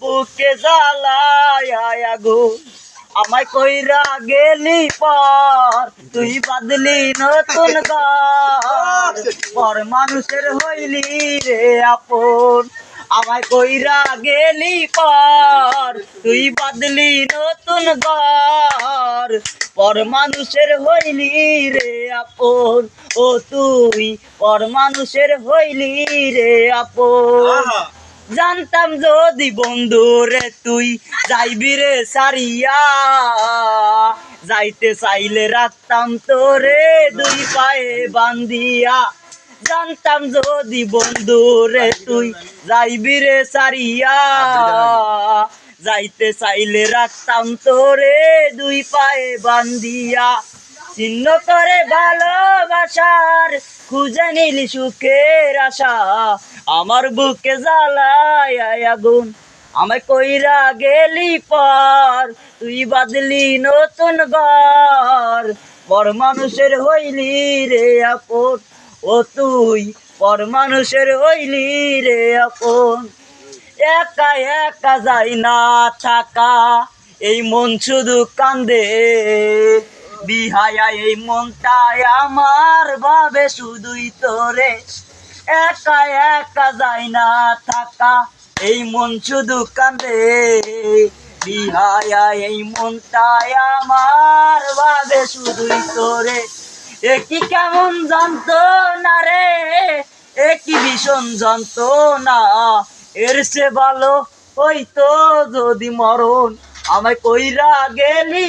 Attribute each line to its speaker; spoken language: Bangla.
Speaker 1: বুকে জ্বালায় আগুন আমায় কইরা গেলি পর তুই বাদলি নতুন ঘর পর মানুষের হইলি রে আপন আমায় কইরা গেলি পর তুই বাদলি নতুন ঘর পর মানুষের হইলি রে আপন ও তুই পর মানুষের হইলি রে আপন জানতাম যদি বন্ধু রে তুই যাইবি রে সারিয়া যাইতে চাইলে রাখতাম তোরে দুই পায়ে বান্ধিয়া জানতাম যদি বন্ধু রে তুই যাইবি রে সারিয়া যাইতে চাইলে রাখতাম তোরে দুই পায়ে বান্ধিয়া চিহ্ন করে ভালোবাসার খুঁজে নিলি সুখের আশা আমার বুকে জ্বালায় আগুন আমায় কইরা গেলি পর তুই বাদলি নতুন ঘর পর মানুষের হইলি রে আপন ও তুই পর মানুষের হইলি রে আপন একা একা যাই না থাকা এই মন শুধু কান্দে বিহায়া এই মনটাই আমার ভাবে শুধুই তোরে একা একা যাই না থাকা এই মন শুধু কান্দে বিহায়া এই মনটাই আমার ভাবে শুধুই তোরে একই কেমন জানতো না রে একই ভীষণ জানতো না এর সে ভালো হইতো যদি মরণ আমায় কইরা গেলি